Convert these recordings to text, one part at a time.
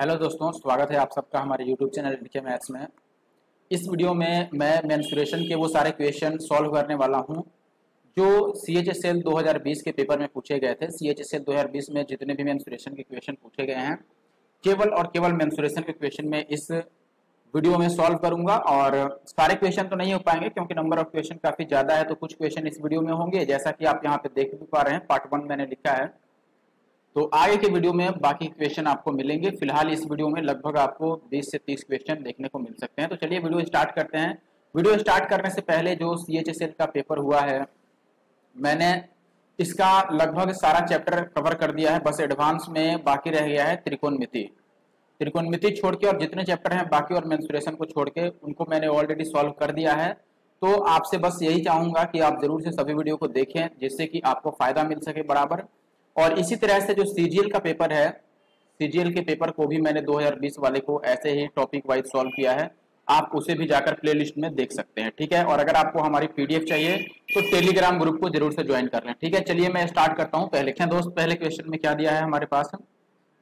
Hello दोस्तों, स्वागत है आप सबका हमारे यूट्यूब चैनल एनके मैथ्स में। इस वीडियो में मैं मेंस्ट्रुएशन के वो सारे क्वेश्चन सॉल्व करने वाला हूं जो CHSL 2020 के पेपर में पूछे गए थे। CHSL 2020 में जितने भी मेंस्ट्रुएशन के क्वेश्चन पूछे गए हैं, केवल और केवल मेंस्ट्रुएशन के क्वेश्चन में इस वीडियो में सॉल्व करूंगा। और सारे क्वेश्चन तो नहीं हो पाएंगे क्योंकि नंबर ऑफ क्वेश्चन काफी ज्यादा है, तो कुछ क्वेश्चन इस वीडियो में होंगे जैसा कि आप यहाँ पे देख भी पा रहे हैं। पार्ट 1 मैंने लिखा है, तो आगे के वीडियो में बाकी क्वेश्चन आपको मिलेंगे। फिलहाल इस वीडियो में लगभग आपको 20 से 30 क्वेश्चन देखने को मिल सकते हैं। तो चलिए वीडियो स्टार्ट करते हैं। वीडियो स्टार्ट करने से पहले जो CHSL का पेपर हुआ है, मैंने इसका लगभग सारा चैप्टर कवर कर दिया है। बस एडवांस में बाकी रह गया है त्रिकोणमिति छोड़ के, और जितने चैप्टर हैं बाकी और मेंस्ट्रुएशन को छोड़ के उनको मैंने ऑलरेडी सॉल्व कर दिया है। तो आपसे बस यही चाहूंगा कि आप जरूर से सभी वीडियो को देखें जिससे कि आपको फायदा मिल सके बराबर। और इसी तरह से जो CGL का पेपर है, CGL के पेपर को भी मैंने 2020 वाले को ऐसे ही टॉपिक वाइज सॉल्व किया है। आप उसे भी जाकर प्लेलिस्ट में देख सकते हैं, ठीक है। और अगर आपको हमारी PDF चाहिए तो टेलीग्राम ग्रुप को जरूर से ज्वाइन कर लें, ठीक है। चलिए मैं स्टार्ट करता हूँ। पहले क्या दोस्त, पहले क्वेश्चन में क्या दिया है हमारे पास।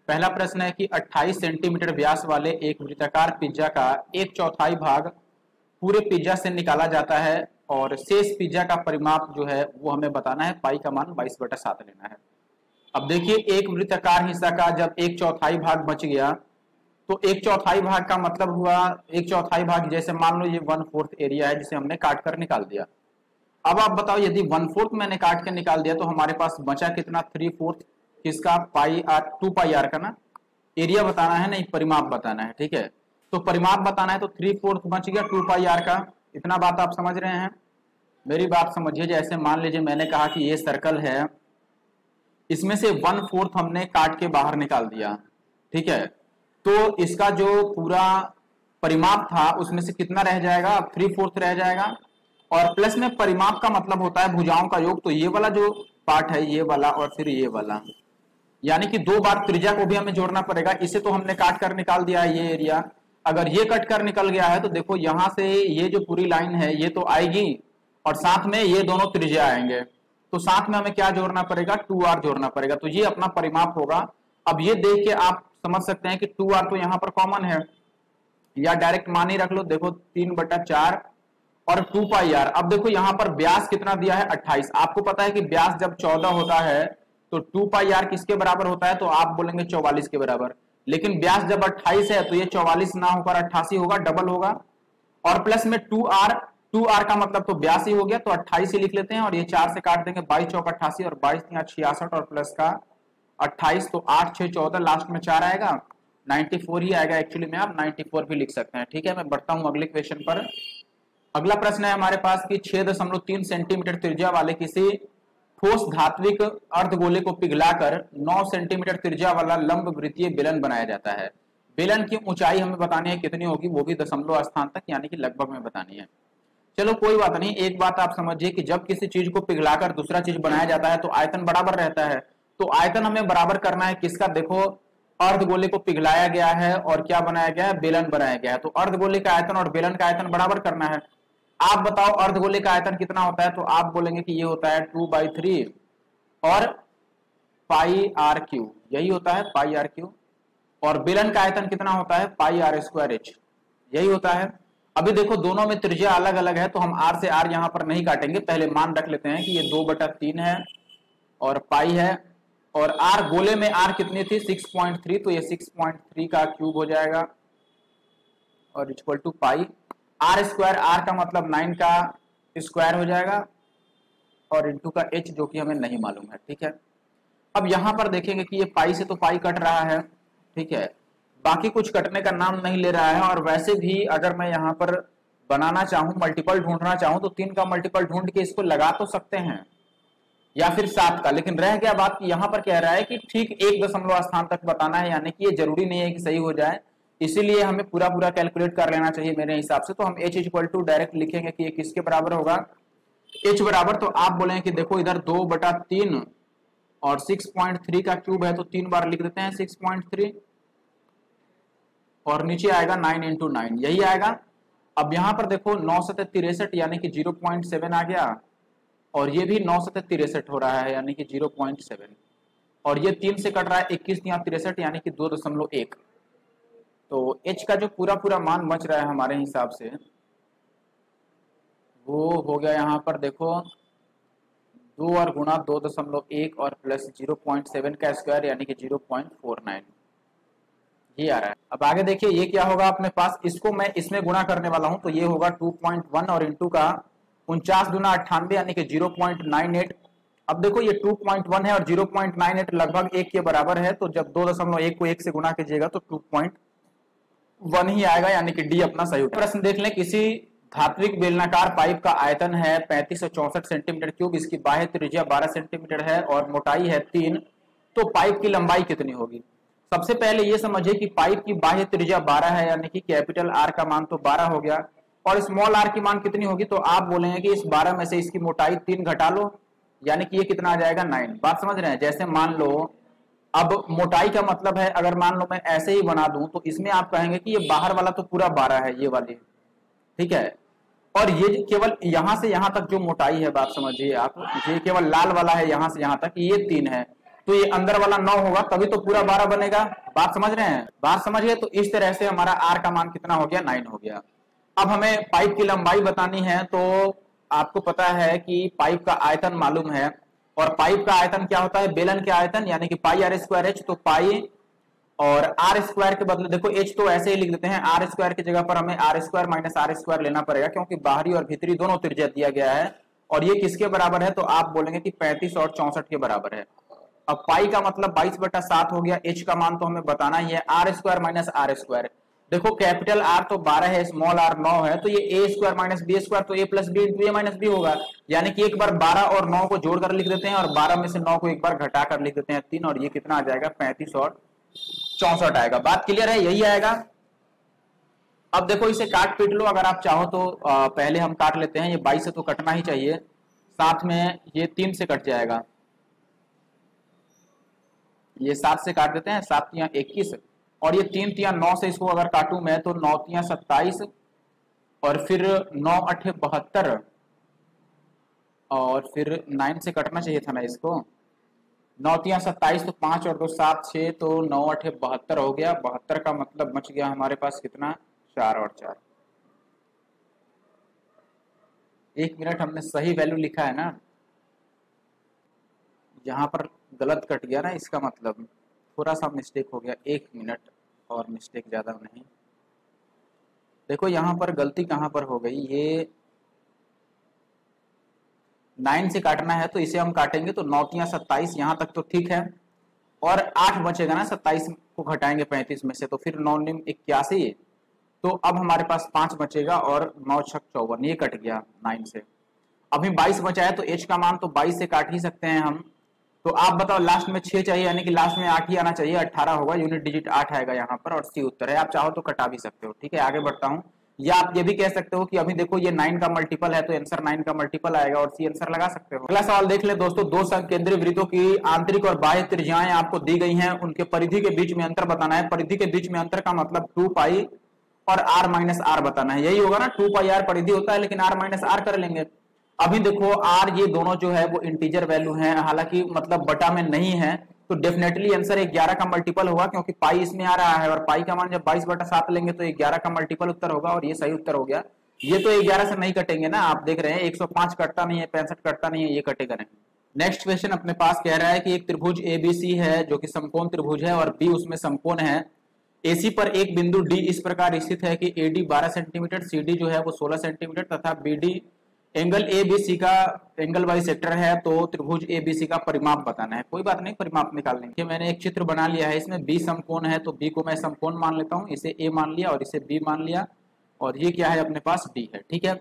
पहला प्रश्न है कि 28 सेंटीमीटर व्यास वाले एक वृत्ताकार पिज्जा का 1/4 भाग पूरे पिज्जा से निकाला जाता है और शेष पिज्जा का परिमाप जो है वो हमें बताना है। पाई का मान 22/7 लेना है। अब देखिए, एक वृत्ताकार हिस्सा का जब 1/4 भाग बच गया तो 1/4 भाग का मतलब हुआ 1/4 भाग, जैसे मान लो ये 1/4 एरिया है जिसे हमने काट कर निकाल दिया। अब आप बताओ, यदि 1/4 मैंने काट कर निकाल दिया तो हमारे पास बचा कितना? 3/4 किसका? पाई आर, 2πr का ना। एरिया बताना है, नहीं परिमाप बताना है, ठीक है। तो परिमाप बताना है तो 3/4 बच गया 2πr का। इतना बात आप समझ रहे हैं? मेरी बात समझिए। जैसे मान लीजिए मैंने कहा कि ये सर्कल है, इसमें से 1/4 हमने काट के बाहर निकाल दिया, ठीक है। तो इसका जो पूरा परिमाप था उसमें से कितना रह जाएगा? अब 3/4 रह जाएगा। और प्लस में परिमाप का मतलब होता है भुजाओं का योग, तो ये वाला जो पार्ट है, ये वाला और फिर ये वाला, यानी कि 2 बार त्रिज्या को भी हमें जोड़ना पड़ेगा। इसे तो हमने काट कर निकाल दिया है, ये एरिया। अगर ये कट कर निकल गया है तो देखो यहां से ये जो पूरी लाइन है ये तो आएगी और साथ में ये दोनों त्रिज्या आएंगे, तो साथ में हमें क्या जोड़ना पड़ेगा? 2r जोड़ना पड़ेगा। तो ये अपना परिमाप होगा। अब ये देख के आप समझ सकते हैं कि 2r तो यहां पर कॉमन है, या डायरेक्ट मान ही रख लो। देखो 3/4 और 2πr। अब देखो यहां पर व्यास कितना दिया है? 28। आपको पता है कि व्यास जब 14 होता है तो 2πr किसके बराबर होता है? तो आप बोलेंगे 44 के बराबर। लेकिन व्यास जब 28 है तो ये 44 ना होकर 88 होगा, डबल होगा। और प्लस में 2r का मतलब तो 82 हो गया, तो 28 ही लिख लेते हैं। और ये 4 से काट देंगे, 22 चौक 88 और 22 यहाँ 66 और प्लस का 28, तो 8 6 14, लास्ट में 4 आएगा, 94 ही आएगा। एक्चुअली में आप 94 भी लिख सकते हैं, ठीक है। मैं बढ़ता हूं अगले क्वेश्चन पर। अगला प्रश्न है हमारे पास कि 6.3 सेंटीमीटर त्रिज्या वाले किसी ठोस धात्विक अर्धगोले को पिघलाकर 9 सेंटीमीटर त्रिज्या वाला लंब वृत्तीय बेलन बनाया जाता है। बेलन की ऊंचाई हमें बतानी है कितनी होगी, वो भी दशमलव स्थान तक, यानी कि लगभग में बतानी है। चलो कोई बात नहीं। एक बात आप समझिए कि जब किसी चीज को पिघलाकर दूसरा चीज बनाया जाता है तो आयतन बराबर रहता है। तो आयतन हमें बराबर करना है किसका? देखो अर्धगोले को पिघलाया गया है और क्या बनाया गया है? बेलन बनाया गया है। तो अर्धगोले का आयतन और बेलन का आयतन बराबर करना है। आप बताओ अर्धगोले का आयतन कितना होता है? तो आप बोलेंगे कि ये होता है 2/3 और πr3, यही होता है πr3। और बेलन का आयतन कितना होता है? πr²h, यही होता है। अभी देखो दोनों में त्रिज्या अलग अलग है तो हम r से r यहां पर नहीं काटेंगे। पहले मान रख लेते हैं कि ये 2/3 है और पाई है, और r गोले में r कितनी थी? 6.3, तो ये 6.3 का क्यूब हो जाएगा और equal to pi r²। r का मतलब 9 का स्क्वायर हो जाएगा और इंटू का h जो कि हमें नहीं मालूम है, ठीक है। अब यहां पर देखेंगे कि ये पाई से तो पाई कट रहा है, ठीक है, बाकी कुछ कटने का नाम नहीं ले रहा है। और वैसे भी अगर मैं यहाँ पर बनाना चाहूं, मल्टीपल ढूंढना चाहूं, तो 3 का मल्टीपल ढूंढ के इसको लगा तो सकते हैं, या फिर 7 का। लेकिन रह गया बात कि यहाँ पर कह रहा है कि ठीक 1 दशमलव स्थान तक बताना है, यानी कि ये जरूरी नहीं है कि सही हो जाए, इसीलिए हमें पूरा पूरा कैलकुलेट कर लेना चाहिए मेरे हिसाब से। तो हम h इक्वल टू डायरेक्ट लिखेंगे कि ये किसके बराबर होगा? h बराबर, तो आप बोलेंगे कि देखो इधर 2/3 और 6.3 का क्यूब है तो 3 बार लिख देते हैं 6.3, और नीचे आएगा 9 × 9, यही आएगा। अब यहां पर देखो 9 × 63 यानी कि 0.7 आ गया, और ये भी 9 × 63 हो रहा है यानी कि 0.7, और ये 3 से कट रहा है 21 या 63 यानी कि 2.1। तो h का जो पूरा पूरा मान बच रहा है हमारे हिसाब से वो हो गया यहाँ पर देखो 2 और गुणा 2.1 और प्लस 0.7 का स्क्वायर यानी कि 0.49 ये आ रहा है। अब आगे देखिए ये क्या होगा अपने पास, इसको मैं इसमें गुणा करने वाला हूं तो ये होगा 2.1 और इंटू का 49 दूना 98 यानी कि 0.98। अब देखो ये 2.1 है और 0.98 लगभग 1 के बराबर है, तो जब 2.1 को 1 से गुणा कीजिएगा तो 2.1 ही आएगा यानी कि डी अपना सही उत्तर। प्रश्न देख लें, किसी धात्विक बेलनाकार पाइप का आयतन है 3564 सेंटीमीटर क्यूब, इसकी बाह्य त्रिज्या 12 सेंटीमीटर है और मोटाई है 3, तो पाइप की लंबाई कितनी होगी। सबसे पहले ये समझिए कि पाइप की बाह्य त्रिज्या 12 है यानी कि कैपिटल आर का मान तो 12 हो गया और स्मॉल आर की मान कितनी होगी, तो आप बोलेंगे कि इस 12 में से इसकी मोटाई 3 घटा लो यानी कि ये कितना आ जाएगा 9। बात समझ रहे हैं। जैसे मान लो अब मोटाई का मतलब है, अगर मान लो मैं ऐसे ही बना दूं तो इसमें आप कहेंगे कि ये बाहर वाला तो पूरा 12 है ये वाली, ठीक है, और ये केवल यहां से यहां तक जो मोटाई है, बात समझिए आप, ये केवल लाल वाला है यहां से यहां तक, ये 3 है, तो ये अंदर वाला 9 होगा तभी तो पूरा 12 बनेगा। बात समझ रहे हैं, बात समझिए। तो इस तरह से हमारा आर का मान कितना हो गया 9 हो गया। अब हमें पाइप की लंबाई बतानी है, तो आपको पता है कि पाइप का आयतन मालूम है और पाइप का आयतन क्या होता है, बेलन के आयतन यानी कि पाई आर स्क्वायर एच, तो पाई और आर स्क्वायर के बदले देखो एच तो ऐसे ही लिख देते हैं, आर स्क्वायर की जगह पर हमें R square minus R square लेना पड़ेगा क्योंकि बाहरी और भीतरी दोनों त्रिज्या दिया गया है और ये किसके बराबर है, तो आप बोलेंगे कि 35 और 64 के बराबर है। अब पाई का मतलब 22/7 हो गया, एच का मान तो हमें बताना ही है, R square minus R square, देखो कैपिटल आर तो 12 है, स्मॉल आर 9 है, तो ये A square minus B square, तो A plus B into A minus B होगा, यानी कि एक बार 12 और 9 को जोड़कर लिख देते हैं और 12 में से 9 को एक बार घटाकर लिख देते हैं 3 और ये कितना आ जाएगा 35 और 64 आएगा। बात क्लियर है, यही आएगा। अब देखो इसे काट पीट लो अगर आप चाहो तो, पहले हम काट लेते हैं, ये 22 से तो कटना ही चाहिए, साथ में ये 3 से कट जाएगा, ये 7 से काट देते हैं, 7 तियां 21 और ये 3 तियां 9 से इसको अगर काटूं मैं तो 9 तियां 27 और फिर 9 8 72 और फिर 9 से कटना चाहिए था ना इसको, 9 तियां 27 तो 5 और 2 7 6 तो 9 8 72 हो गया, 72 का मतलब बच गया हमारे पास कितना 4 और 4। 1 मिनट हमने सही वैल्यू लिखा है ना, यहाँ पर गलत कट गया ना, इसका मतलब थोड़ा सा मिस्टेक हो गया, 1 मिनट और मिस्टेक ज्यादा नहीं। देखो यहाँ पर गलती कहाँ पर हो गई, ये 9 से काटना है तो इसे हम काटेंगे तो 9 तियां 27 यहाँ तक तो ठीक है और 8 बचेगा ना, 27 को घटाएंगे 35 में से तो फिर 9 9 81, तो अब हमारे पास 5 बचेगा और 9 6 54, ये कट गया 9 से। अभी 22 बचा है तो h का मान तो 22 से काट ही सकते हैं हम, तो आप बताओ लास्ट में 6 चाहिए यानी कि लास्ट में 8 ही आना चाहिए, 18 होगा, यूनिट डिजिट 8 आएगा यहाँ पर और सी उत्तर है। आप चाहो तो कटा भी सकते हो, ठीक है। आगे बढ़ता हूँ, या आप ये भी कह सकते हो कि अभी देखो ये 9 का मल्टीपल है तो आंसर 9 का मल्टीपल आएगा और सी आंसर लगा सकते हो। अगला सवाल देख ले दोस्तों, दो संकेंद्रीय वृत्तों की आंतरिक और बाह्य त्रिज्याएं आपको दी गई हैं, उनके परिधि के बीच में अंतर बताना है। परिधि के बीच में अंतर का मतलब 2 पाई और r माइनस आर बताना है, यही होगा ना, 2 पाई आर परिधि होता है लेकिन r माइनस आर कर लेंगे। अभी देखो r ये दोनों जो है वो इंटीजर वैल्यू है, हालांकि मतलब बटा में नहीं है, तो डेफिनेटली आंसर 11 का मल्टीपल होगा क्योंकि पाई इसमें आ रहा है और पाई का मान जब 22/7 लेंगे तो 11 का मल्टीपल उत्तर होगा और ये सही उत्तर हो गया। ये तो 11 से नहीं कटेंगे ना, आप देख रहे हैं 105 कटता नहीं है, 65 कटता नहीं है, ये कटेगा नहीं। नेक्स्ट क्वेश्चन अपने पास कह रहा है कि एक त्रिभुज एबीसी है जो कि समकोण त्रिभुज है और बी उसमें समकोण है। एसी पर एक बिंदु डी इस प्रकार स्थित है कि एडी 12 सेंटीमीटर, सीडी जो है वो 16 सेंटीमीटर तथा बीडी एंगल एबीसी का एंगल बाई सेक्टर है, तो त्रिभुज एबीसी का परिमाप बताना है। कोई बात नहीं, परिमाप निकाल लेंगे। मैंने एक चित्र बना लिया है, इसमें बी समकोण है तो बी को मैं समकोण मान लेता हूँ, इसे ए मान लिया और इसे बी मान लिया और ये क्या है अपने पास डी है, ठीक है।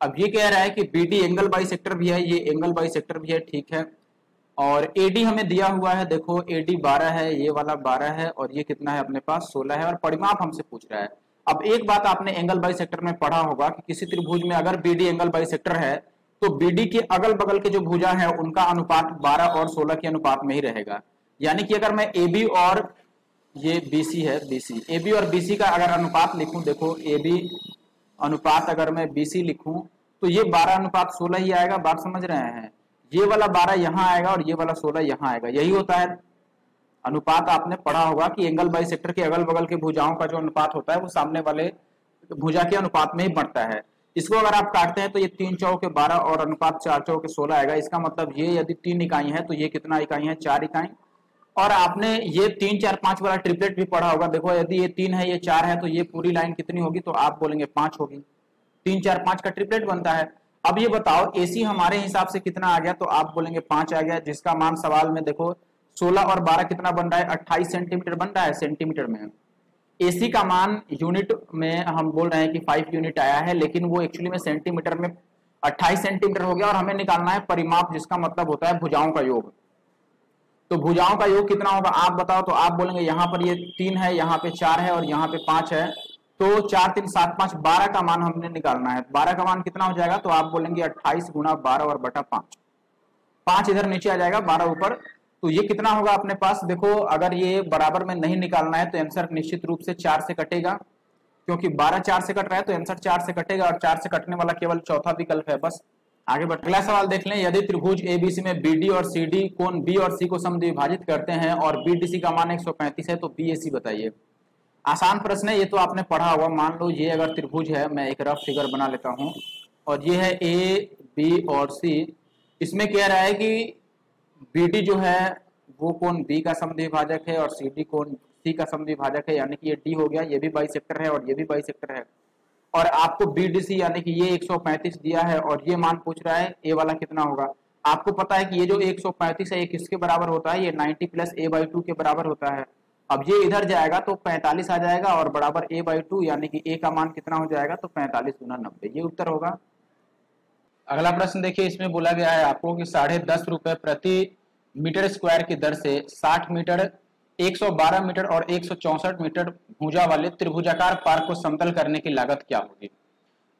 अब ये कह रहा है कि बीडी एंगल बाई सेक्टर भी है, ये एंगल बाई सेक्टर भी है, ठीक है, और एडी हमें दिया हुआ है, देखो एडी 12 है, ये वाला 12 है और ये कितना है अपने पास 16 है और परिमाप हमसे पूछ रहा है। अब एक बात आपने एंगल बाई सेक्टर में पढ़ा होगा कि किसी त्रिभुज में अगर बीडी एंगल बाई सेक्टर है तो बीडी के अगल बगल के जो भुजा है उनका अनुपात 12 और 16 के अनुपात में ही रहेगा। यानी कि अगर मैं एबी और ये बीसी है, बीसी एबी और बीसी का अगर अनुपात लिखूं, देखो एबी अनुपात अगर मैं बीसी लिखूं तो ये 12:16 ही आएगा। बात समझ रहे हैं, ये वाला 12 यहाँ आएगा और ये वाला 16 यहाँ आएगा, यही होता है। अनुपात आपने पढ़ा होगा कि एंगल बाइसेक्टर के अगल बगल के भुजाओं का जो अनुपात होता है वो सामने वाले भुजा के अनुपात में ही बढ़ता है। इसको अगर आप काटते हैं तो ये 3 चौके 12 और अनुपात 4 चौके 16 आएगा। इसका मतलब ये यदि 3 इकाई है तो ये कितना इकाई है, 4 इकाई। और आपने ये 3 4 5 वाला ट्रिपलेट भी पढ़ा होगा। देखो यदि ये 3 है ये 4 है तो ये पूरी लाइन कितनी होगी, तो आप बोलेंगे 5 होगी। 3 4 5 का ट्रिपलेट बनता है। अब ये बताओ एसी हमारे हिसाब से कितना आ गया, तो आप बोलेंगे 5 आ गया, जिसका मान सवाल में देखो 16 और 12 कितना बन रहा है, 28 सेंटीमीटर बन रहा है सेंटीमीटर में। एसी का मान यूनिट में हम बोल रहे हैं कि 5 यूनिट आया है, लेकिन वो एक्चुअली में सेंटीमीटर में 28 सेंटीमीटर हो गया। और हमें निकालना है परिमाप, जिसका मतलब होता है भुजाओं का योग। तो भुजाओं का योग कितना होगा आप बताओ, तो आप बोलेंगे यहाँ पर ये 3 है, यहाँ पे 4 है और यहाँ पे 5 है, तो 4 3 7 5 12 का मान हमने निकालना है। 12 का मान कितना हो जाएगा, तो आप बोलेंगे 28 गुना 12 और बटा 5। 5 इधर नीचे आ जाएगा, 12 ऊपर, तो ये कितना होगा अपने पास। देखो अगर ये बराबर में नहीं निकालना है तो आंसर निश्चित रूप से 4 से कटेगा, क्योंकि 12 4 से कट रहा है तो आंसर 4 से कटेगा, और 4 से कटने वाला केवल चौथा विकल्प है। बस आगे बढ़। अगला सवाल देख लें। यदि त्रिभुज एबीसी में बीडी और सीडी कोण बी और सी को समद्विभाजित करते हैं और बीडीसी का मान 135 है तो बीएसी बताइए। आसान प्रश्न है, ये तो आपने पढ़ा होगा। मान लो ये अगर त्रिभुज है, मैं एक रफ फिगर बना लेता हूं, और ये है ए बी और सी। इसमें कह रहा है कि बीडी जो है वो कोण बी का समद्विभाजक है और सीडी कोण सी का समद्विभाजक है, यानी कि ये डी हो गया, ये भी बाइसेक्टर है और ये भी बाइसेक्टर है। और आपको बीडीसी यानी कि ये 135 दिया है और ये मान पूछ रहा है ए वाला कितना होगा। आपको पता है कि ये जो 135 है ये किसके बराबर होता है, ये 90 प्लस a/2 के बराबर होता है। अब ये इधर जाएगा तो 45 आ जाएगा और बराबर a/2, यानी कि a का मान कितना हो जाएगा, तो 45 गुना 90, ये उत्तर होगा। अगला प्रश्न देखिए, इसमें बोला गया है आपको कि 10.5 रुपए प्रति मीटर स्क्वायर की दर से 60 मीटर 112 मीटर और 164 मीटर भुजा वाले त्रिभुजाकार पार्क को समतल करने की लागत क्या होगी।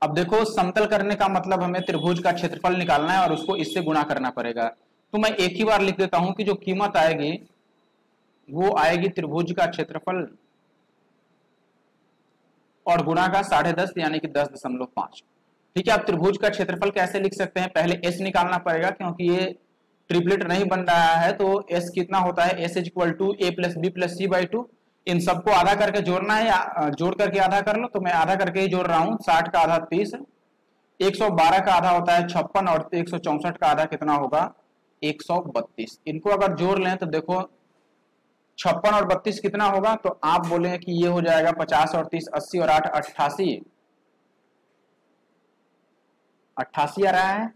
अब देखो समतल करने का मतलब हमें त्रिभुज का क्षेत्रफल निकालना है और उसको इससे गुणा करना पड़ेगा। तो मैं एक ही बार लिख देता हूं कि जो कीमत आएगी वो आएगी त्रिभुज का क्षेत्रफल और गुणा का 10.5 यानी कि 10.5। ठीक है, अब त्रिभुज का क्षेत्रफल कैसे लिख सकते हैं, पहले एस निकालना पड़ेगा, क्योंकि ये ट्रिपलेट नहीं बन रहा है। तो एस कितना होता है, S equal to A plus B plus C by 2। इन सबको आधा करके जोड़ना है, या जोड़ करके आधा कर लो, तो मैं आधा करके ही जोड़ रहा हूं। 60 का आधा 30, 112 का आधा होता है 56 और 164 का आधा कितना होगा, 132। इनको अगर जोड़ लें तो देखो 56 और 32 कितना होगा, तो आप बोलेंगे कि ये हो जाएगा 50 और 30 80 और 8 88 88 आ रहा है।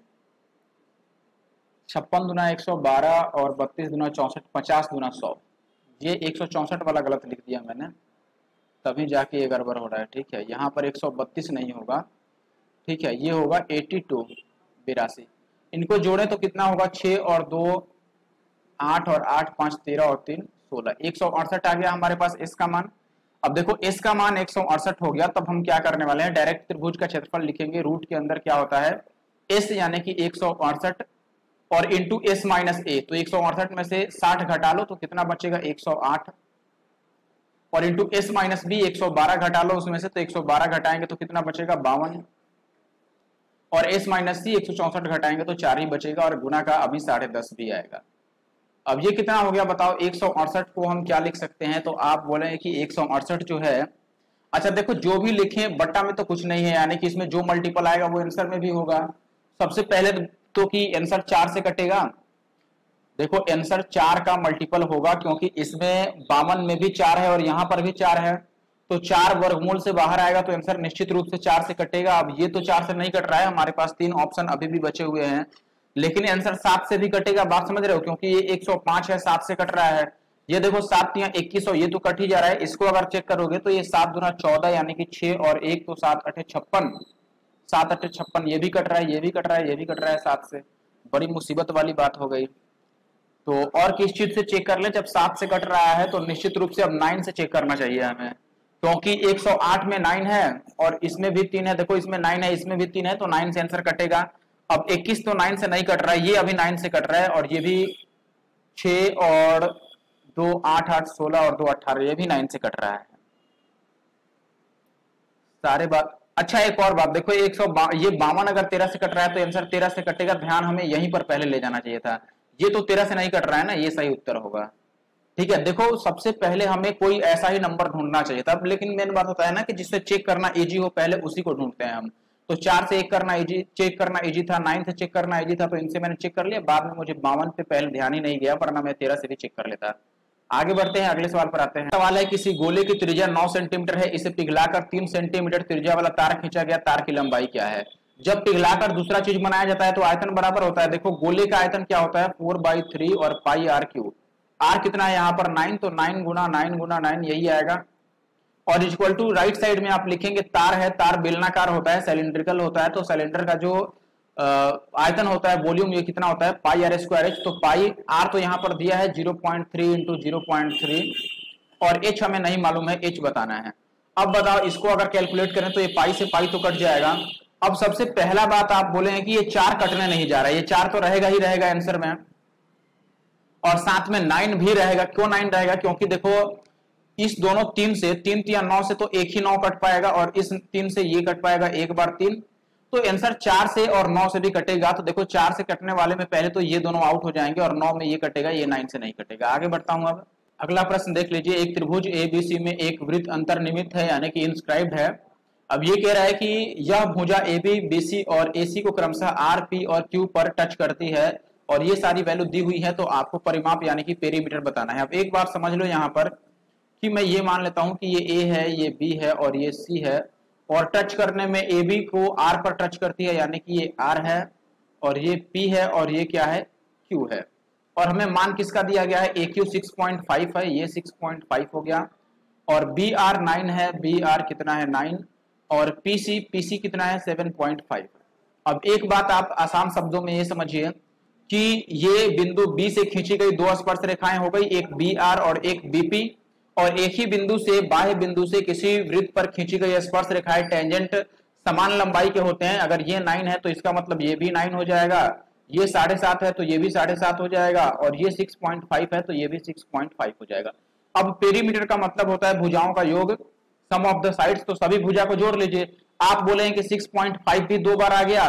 56 दुना 112 और 32 दुना 64, 50 दुना 100। ये 164 वाला गलत लिख दिया मैंने, तभी जाके ये गड़बड़ हो रहा है। ठीक है, यहाँ पर 132 नहीं होगा। ठीक है, ये होगा 82 82। इनको जोड़े तो कितना होगा, 6 और 2 8 और 8 5 13 और 3 16, 168 आ गया हमारे पास एस का मान। अब देखो एस का मान 168 हो गया, तब हम क्या करने वाले हैं, डायरेक्ट त्रिभुज का क्षेत्रफल लिखेंगे। रूट के अंदर क्या होता है, एस यानी कि 168 और इंटू एस माइनस ए। तो 168 में से 60 घटा लो तो कितना बचेगा, 108, और इंटू एस माइनस बी 112 घटा लो उसमें से, तो 112 घटाएंगे तो कितना बचेगा, 52, और एस माइनस सी 164 घटाएंगे तो 4 ही बचेगा, और गुना का अभी 10.5 भी आएगा। अब ये कितना हो गया बताओ, 168 को हम क्या लिख सकते हैं, तो आप बोले कि 168 जो है, अच्छा देखो जो भी लिखें बट्टा में तो कुछ नहीं है, यानी कि इसमें जो मल्टीपल आएगा वो आंसर में भी होगा। सबसे पहले तो कि आंसर 4 से कटेगा। देखो आंसर 4 का मल्टीपल होगा, क्योंकि इसमें 52 में भी 4 है और यहां पर भी 4 है, तो 4 वर्गमूल से बाहर आएगा तो आंसर निश्चित रूप से 4 से कटेगा। अब ये तो 4 से नहीं कट रहा है, हमारे पास 3 ऑप्शन अभी भी बचे हुए हैं, लेकिन आंसर 7 से भी कटेगा। बात समझ रहे हो, क्योंकि ये 105 है, 7 से कट रहा है। ये देखो 7 या 21, ये तो कट ही जा रहा है। इसको अगर चेक करोगे तो ये 7 दुना 14 यानी कि 6 और 1 तो 7 8 56, 7 8 56, ये भी कट रहा है, ये भी कट रहा है, ये भी कट रहा है 7 से। बड़ी मुसीबत वाली बात हो गई। तो और किस चीज से चेक कर ले, जब 7 से कट रहा है तो निश्चित रूप से अब 9 से चेक करना चाहिए हमें, क्योंकि 108 में 9 है और इसमें भी 3 है। देखो इसमें 9 है, इसमें भी 3 है, तो 9 से आंसर कटेगा। अब 21 तो 9 से नहीं कट रहा है, ये अभी 9 से कट रहा है, और ये भी 6 और 2 8 8 16 और 2 18, ये भी 9 से कट रहा है सारे बात। अच्छा एक और बात देखो, ये 52 अगर 13 से कट रहा है तो आंसर 13 से कटेगा। ध्यान हमें यहीं पर पहले ले जाना चाहिए था, ये तो 13 से नहीं कट रहा है ना, ये सही उत्तर होगा। ठीक है, देखो सबसे पहले हमें कोई ऐसा ही नंबर ढूंढना चाहिए था, लेकिन मेन बात होता है ना कि जिससे चेक करना इजी हो पहले उसी को ढूंढते हैं हम। तो 4 से 1 करना इजी, चेक करना इजी था, 9 से चेक करना इजी था, तो इनसे मैंने चेक कर लिया। बाद में मुझे 52 पे पहले ध्यान ही नहीं गया, वरना मैं 13 से भी चेक कर लेता। आगे बढ़ते हैं, अगले सवाल पर आते हैं। सवाल है, किसी गोले की त्रिज्या 9 सेंटीमीटर है, इसे पिघलाकर 3 सेंटीमीटर त्रिज्या वाला तार खींचा गया, तार की लंबाई क्या है? जब पिघलाकर दूसरा चीज बनाया जाता है तो आयतन बराबर होता है। देखो गोले का आयतन क्या होता है, 4/3 और पाई आर क्यूब। आर कितना है यहाँ पर 9, तो 9 गुना 9 गुना 9 यही आएगा। और इक्वल टू राइट साइड में आप लिखेंगे तार है, तार बेलनाकार होता है, सिलिंड्रिकल होता है, तो सिलेंडर का जो आयतन होता है, वॉल्यूम, ये कितना होता है, पाई आर स्क्वायर एच। तो पाई आर तो यहाँ पर दिया है 0.3 इंटू 0.3, और एच हमें नहीं मालूम है, एच बताना है। अब बताओ इसको अगर कैलकुलेट करें तो ये पाई से पाई तो कट जाएगा। अब सबसे पहला बात आप बोले हैं कि ये 4 कटने नहीं जा रहा है, ये 4 तो रहेगा ही रहेगा आंसर में, और साथ में 9 भी रहेगा। क्यों 9 रहेगा? क्योंकि देखो इस दोनों 3 से 3 या 9 से तो एक ही 9 कट पाएगा, और इस 3 से ये कट पाएगा एक बार 3, तो आंसर 4 से और 9 से भी कटेगा। तो देखो 4 से कटने वाले में पहले तो ये दोनों आउट हो जाएंगे, और 9 में ये कटेगा, ये 9 से नहीं कटेगा। आगे बढ़ता हूं। अब अगला प्रश्न देख लीजिए। एक त्रिभुज एबीसी में एक वृत्त अंतर्निहित है, यानी कि इंस्क्राइब्ड है। अब ये कह रहा है कि यह भुजा AB, BC और AC को क्रमशः R, P और Q पर टच करती है, और ये सारी वैल्यू दी हुई है, तो आपको परिमाप यानी कि पेरीमीटर बताना है। अब एक बात समझ लो यहाँ पर कि मैं ये मान लेता हूं कि ये A है, ये B है और ये C है, और टच करने में AB को R पर टच करती है, यानी कि ये R है, और ये P है, और ये क्या है, Q है। और हमें मान किसका दिया गया है, AQ 6.5 है, ये 6.5 हो गया, और BR 9 है, BR कितना है 9, और PC कितना है 7.5। अब एक बात आप आसान शब्दों में ये समझिए कि ये बिंदु B से खींची गई 2 स्पर्श रेखाएं हो गई, एक BR और एक BP, और एक ही बिंदु से बाह्य बिंदु से किसी वृत्त पर खींची गई स्पर्श रेखाएं टेंजेंट समान लंबाई के होते हैं। अगर ये 9 है तो इसका मतलब ये भी 9 हो जाएगा, ये 7.5 है तो ये भी 7.5 हो जाएगा, और ये 6.5 है तो ये भी 6.5 हो जाएगा। अब पेरीमीटर का मतलब होता है भुजाओं का योग, सम ऑफ द साइड्स, तो सभी भुजा को जोड़ लीजिए। आप बोले कि 6.5 भी 2 बार आ गया,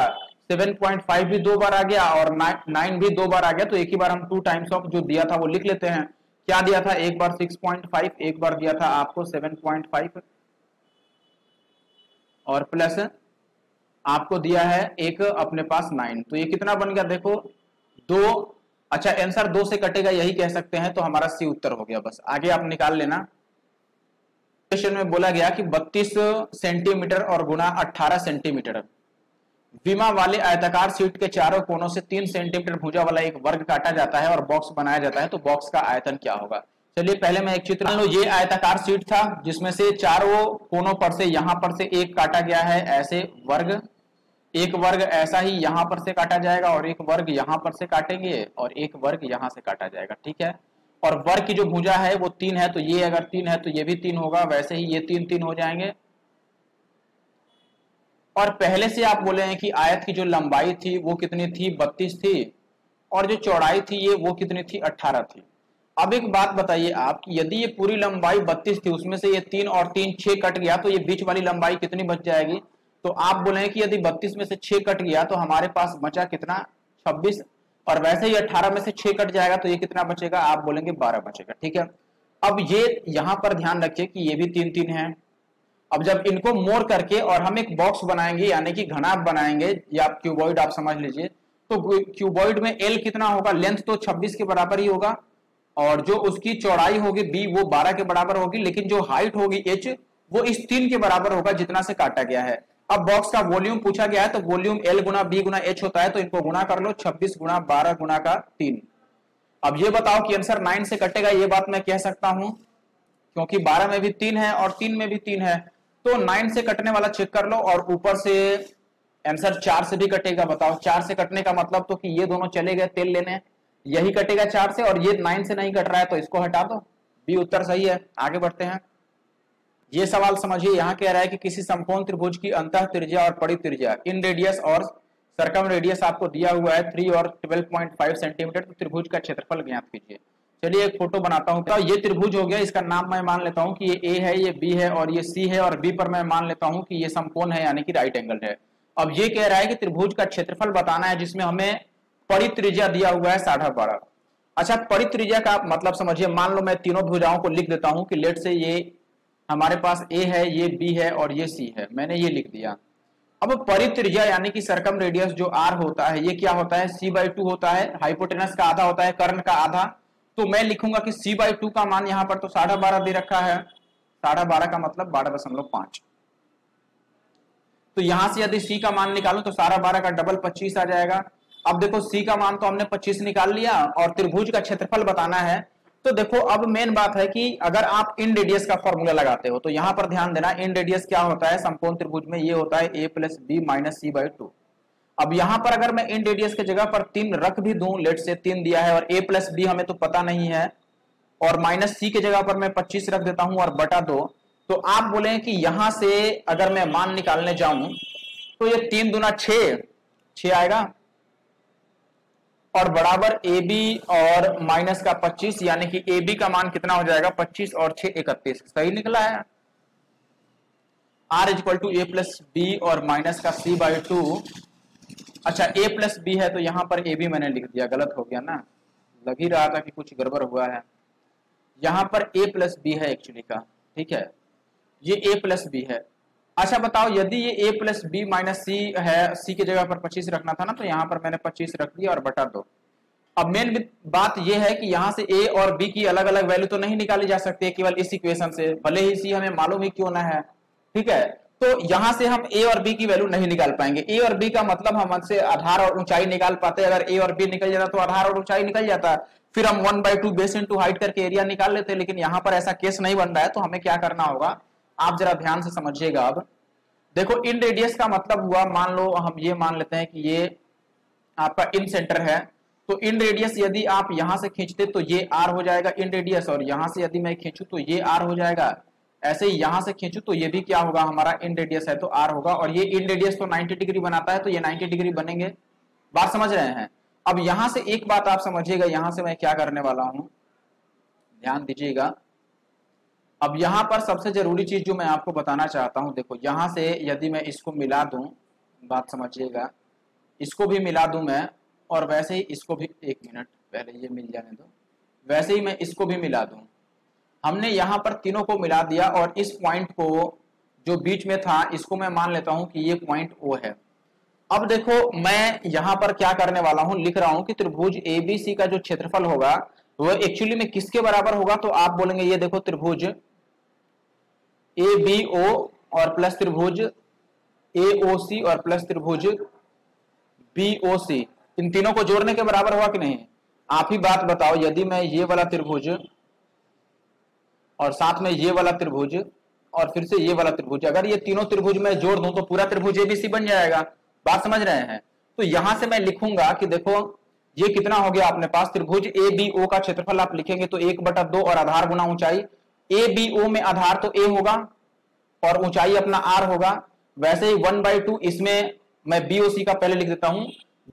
7.5 भी 2 बार आ गया, और 9 भी 2 बार आ गया, तो एक ही बार हम 2 टाइम्स ऑफ जो दिया था वो लिख लेते हैं। क्या दिया था, एक बार 6.5, एक बार दिया था आपको 7.5, और प्लस आपको दिया है एक अपने पास 9, तो ये कितना बन गया देखो 2। अच्छा आंसर 2 से कटेगा यही कह सकते हैं, तो हमारा सी उत्तर हो गया। बस आगे आप निकाल लेना। क्वेश्चन में बोला गया कि 32 सेंटीमीटर और गुना 18 सेंटीमीटर विमा वाले आयताकार सीट के चारों कोनों से 3 सेंटीमीटर भुजा वाला एक वर्ग काटा जाता है और बॉक्स बनाया जाता है, तो बॉक्स का आयतन क्या होगा? चलिए पहले मैं एक चित्र मान लो, ये आयताकार सीट था जिसमें से चारों कोनों पर से यहां पर से एक काटा गया है, ऐसे वर्ग, एक वर्ग ऐसा ही यहां पर से काटा जाएगा, और एक वर्ग यहां पर से काटेंगे, और एक वर्ग यहां से काटा जाएगा, ठीक है। और वर्ग की जो भुजा है वो 3 है, तो ये अगर 3 है तो ये भी 3 होगा, वैसे ही ये 3 3 हो जाएंगे। और पहले से आप बोले हैं कि आयत की जो लंबाई थी वो कितनी थी, 32 थी, और जो चौड़ाई थी ये वो कितनी थी, 18 थी। अब एक बात बताइए आप कि यदि ये पूरी लंबाई 32 थी, उसमें से ये 3 और 3 6 कट गया, तो ये बीच वाली लंबाई कितनी बच जाएगी? तो आप बोले हैं कि यदि 32 में से 6 कट गया तो हमारे पास बचा कितना, 26, और वैसे ही 18 में से 6 कट जाएगा तो ये कितना बचेगा, आप बोलेंगे 12 बचेगा, ठीक है। अब ये यहां पर ध्यान रखिए कि ये भी 3 3 है। अब जब इनको मोड़ करके और हम एक बॉक्स बनाएंगे, यानी कि घनाभ बनाएंगे, या क्यूबॉइड आप समझ लीजिए, तो क्यूबॉइड में एल कितना होगा, लेंथ तो 26 के बराबर ही होगा, और जो उसकी चौड़ाई होगी बी वो 12 के बराबर होगी, लेकिन जो हाइट होगी एच वो इस 3 के बराबर होगा जितना से काटा गया है। अब बॉक्स का वॉल्यूम पूछा गया है, तो वॉल्यूम एल गुना बी गुना एच होता है, तो इनको गुना कर लो, 26 गुना 12 गुना का 3। अब ये बताओ कि आंसर 9 से कटेगा, ये बात मैं कह सकता हूं क्योंकि 12 में भी 3 है और 3 में भी 3 है, तो 9 से कटने वाला चेक कर लो, और ऊपर से आंसर 4 से भी कटेगा। बताओ 4 से कटने का मतलब तो कि ये दोनों चले गए तेल लेने, यही कटेगा 4 से, और ये 9 से नहीं कट रहा है, तो इसको हटा दो, बी उत्तर सही है। आगे बढ़ते हैं। ये सवाल समझिए, यहां कह रहा है कि किसी समकोण त्रिभुज की अंतः त्रिज्या और परि त्रिज्या इन रेडियस और सर्कम रेडियस आपको दिया हुआ है 3 और 12.5 सेंटीमीटर, तो त्रिभुज का क्षेत्रफल ज्ञात कीजिए। चलिए एक फोटो बनाता हूं। तो ये त्रिभुज हो गया, इसका नाम मैं मान लेता हूं कि ये ए है, ये बी है, और ये सी है, और बी पर मैं मान लेता हूं कि ये समकोण है, यानी कि राइट एंगल है। अब ये कह रहा है कि त्रिभुज का क्षेत्रफल बताना है, जिसमें हमें परित्रिज्या दिया हुआ है 12.5, अच्छा, परित्रिज्या का मतलब समझिए, मान लो मैं तीनों भुजाओं को लिख देता हूं कि लेट से ये हमारे पास ए है, ये बी है और ये सी है, मैंने ये लिख दिया। अब परित्रिज्या यानी कि सरकम रेडियस जो आर होता है, ये क्या होता है, c/2 होता है, हाइपोटेनस का आधा होता है, कर्ण का आधा। तो मैं लिखूंगा कि c/2 का मान यहां पर तो 12.5 दे रखा है, 12.5 का मतलब 12.5। तो यहां से यदि c का मान निकालूं तो 12.5 का डबल 25 आ जाएगा। अब देखो c का मान तो हमने 25 निकाल लिया और त्रिभुज का क्षेत्रफल बताना है। तो देखो अब मेन बात है कि अगर आप इन रेडियस का फॉर्मूला लगाते हो तो यहां पर ध्यान देना, इन रेडियस क्या होता है समकोण त्रिभुज में, ये होता है a plus B minus c/2। अब यहां पर अगर मैं इन रेडियस के जगह पर 3 रख भी दूं, लेट से 3 दिया है और a प्लस बी हमें तो पता नहीं है, और माइनस c के जगह पर मैं 25 रख देता हूं और बटा 2, तो आप बोले कि यहां से अगर मैं मान निकालने जाऊं तो ये 3 दूना 6 आएगा और बराबर ए बी और माइनस का 25, यानी कि ए बी का मान कितना हो जाएगा 25 और 6 31। सही निकला है। R equal to A plus B और माइनस का c/2। अच्छा, ए प्लस बी है तो यहां पर ए बी मैंने लिख दिया, गलत हो गया ना, लग ही रहा था कि कुछ गड़बड़ हुआ है। यहां पर ए प्लस बी है एक्चुअली का, ठीक है, ये ए प्लस बी है। अच्छा बताओ, यदि ये a प्लस बी माइनस सी है, c की जगह पर 25 रखना था ना, तो यहां पर मैंने 25 रख दिया और बटा 2। अब मेन बात ये है कि यहां से a और b की अलग अलग वैल्यू तो नहीं निकाली जा सकती है केवल इस इक्वेशन से, भले ही c हमें मालूम ही क्यों ना है, ठीक है। तो यहां से हम a और b की वैल्यू नहीं निकाल पाएंगे। a और b का मतलब हम हमसे आधार और ऊंचाई निकाल पाते, अगर a और b निकल जाता तो आधार और ऊंचाई निकल जाता, फिर हम 1/2 बेस इनटू हाइट करके एरिया निकाल लेते, लेकिन यहां पर ऐसा केस नहीं बन रहा है। तो हमें क्या करना होगा, आप जरा ध्यान से समझिएगा। अब देखो, इन रेडियस का मतलब हुआ, मान लो हम ये मान लेते हैं कि ये आपका इन सेंटर है, तो इन रेडियस यदि आप यहां से खींचते तो ये आर हो जाएगा इन रेडियस, और यहां से यदि मैं खींचू तो ये आर हो जाएगा। ऐसे ही यहां से खींचू तो ये भी क्या होगा, हमारा इन रेडियस है तो आर होगा, और ये इन रेडियस तो 90 डिग्री बनाता है तो ये 90 डिग्री बनेंगे। बात समझ रहे हैं। अब यहां से एक बात आप समझिएगा, यहां से मैं क्या करने वाला हूं, ध्यान दीजिएगा। अब यहां पर सबसे जरूरी चीज जो मैं आपको बताना चाहता हूं, देखो यहां से यदि मैं इसको मिला दूं, बात समझिएगा, इसको भी मिला दूं मैं, और वैसे ही इसको भी, एक मिनट पहले ये मिल जाने दो, वैसे ही मैं इसको भी मिला दूं। हमने यहां पर तीनों को मिला दिया और इस पॉइंट को जो बीच में था इसको मैं मान लेता हूं कि ये पॉइंट ओ है। अब देखो मैं यहां पर क्या करने वाला हूं, लिख रहा हूं कि त्रिभुज एबीसी का जो क्षेत्रफल होगा वो एक्चुअली में किसके बराबर होगा, तो आप बोलेंगे ये देखो त्रिभुज ABO और प्लस त्रिभुज AOC और प्लस त्रिभुज BOC, इन तीनों को जोड़ने के बराबर हुआ कि नहीं। आप ही बात बताओ, यदि मैं ये वाला त्रिभुज और साथ में ये वाला त्रिभुज और फिर से ये वाला त्रिभुज, अगर ये तीनों त्रिभुज मैं जोड़ दूं तो पूरा त्रिभुज ABC बन जाएगा। बात समझ रहे हैं। तो यहां से मैं लिखूंगा कि देखो ये कितना हो गया अपने पास, त्रिभुज ABO का क्षेत्रफल आप लिखेंगे तो 1/2 और आधार गुना ऊंचाई, ABO में आधार तो A होगा और ऊंचाई अपना R होगा। वैसे ही 1/2 इसमें मैं BOC का पहले लिख देता हूं,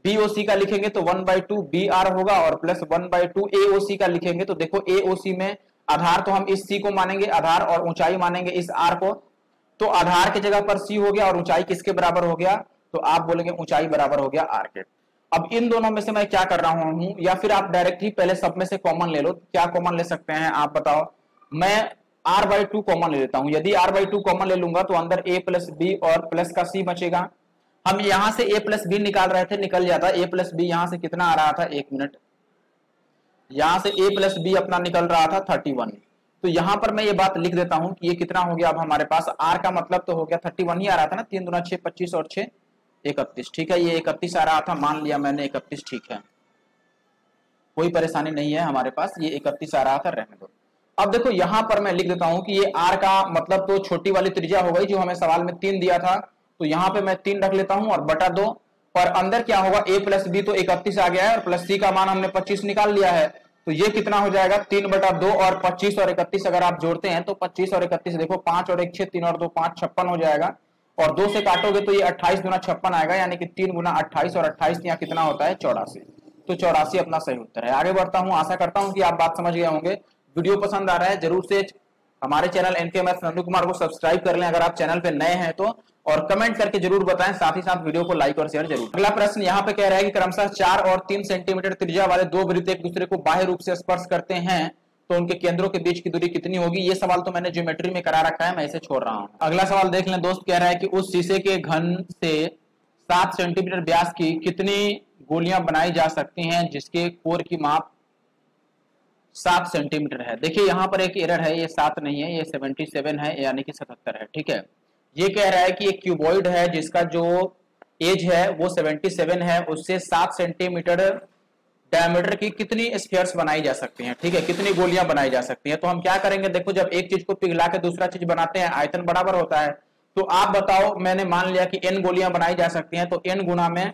BOC का लिखेंगे तो 1/2 BR होगा और प्लस 1/2 AOC का लिखेंगे तो देखो AOC में आधार तो हम इस C को मानेंगे आधार और ऊंचाई मानेंगे इस R को, तो आधार की जगह पर C हो गया और ऊंचाई किसके बराबर हो गया, तो आप बोलेंगे ऊंचाई बराबर हो गया R के। अब इन दोनों में से मैं क्या कर रहा हूं, या फिर आप डायरेक्टली पहले सब में से कॉमन ले लो, क्या कॉमन ले सकते हैं आप बताओ। मैं R/2 कॉमन ले लेता हूं, यदि R/2 कॉमन ले लूंगा तो अंदर A प्लस बी और प्लस का C बचेगा। हम यहां से A प्लस बी निकाल रहे थे, निकल जाता A प्लस बी, यहां से कितना आ रहा था, एक मिनट, यहां से A प्लस बी अपना निकल रहा था 31। तो यहां पर मैं ये बात लिख देता हूं कि ये कितना हो गया, अब हमारे पास R का मतलब तो हो गया 31 ही आ रहा था ना, 3 दूना 6 25 और 6 31, ठीक है, ये 31 आ रहा था, मान लिया मैंने 31, ठीक है, कोई परेशानी नहीं है हमारे पास, ये 31 आ रहा था, रहने दो। अब देखो यहां पर मैं लिख देता हूं कि ये R का मतलब तो छोटी वाली त्रिज्या हो गई जो हमें सवाल में 3 दिया था, तो यहां पे मैं 3 रख लेता हूं और बटा 2, और अंदर क्या होगा A प्लस बी तो 31 आ गया है और प्लस C का मान हमने 25 निकाल लिया है, तो ये कितना हो जाएगा 3/2 और 25 और 31 अगर आप जोड़ते हैं तो 25 और 31 देखो 5 और 1 6 3 और 2 5 56 हो जाएगा, और 2 से काटोगे तो ये 28 गुना 56 आएगा, यानी कि 3 गुना 28 और 28 यहाँ कितना होता है 84, तो 84 अपना सही उत्तर है। आगे बढ़ता हूं, आशा करता हूं कि आप बात समझ गए होंगे। वीडियो पसंद आ रहा है जरूर से हमारे channel NK Maths Nandu Kumar को सब्सक्राइब कर लें अगर आप चैनल पे नए हैं तो, और कमेंट करके जरूर बताएं, साथ ही साथ वीडियो को लाइक और शेयर जरूर। अगला प्रश्न यहाँ पे कह रहा है कि क्रमशः 4 और 3 सेंटीमीटर त्रिज्या वाले दो वृत्त एक दूसरे को बाह्य रूप से स्पर्श करते हैं तो उनके केंद्रों के बीच की दूरी कितनी होगी। ये सवाल तो मैंने ज्योमेट्री में करा रखा है, मैं इसे छोड़ रहा हूं। अगला सवाल देख लें दोस्त, कह रहा है कि उस शीशे के घन से 7 सेंटीमीटर व्यास की कितनी गोलियां बनाई जा सकती हैं जिसके कोर की माप 7 सेंटीमीटर है। देखिए यहाँ पर एक एरर है, ये 7 नहीं है, ये 77 है, यानी कि 77 है। ठीक है, ये कह रहा है कि एक क्यूबॉइड है जिसका जो एज है वो 77 है, उससे 7 सेंटीमीटर डायमीटर की कितनी स्फीयर्स बनाई जा सकती हैं। ठीक है, कितनी गोलियां बनाई जा सकती हैं। तो हम क्या करेंगे, देखो जब एक चीज को पिघला के दूसरा चीज बनाते हैं आयतन बराबर होता है, तो आप बताओ, मैंने मान लिया कि n गोलियां बनाई जा सकती हैं, तो n गुना में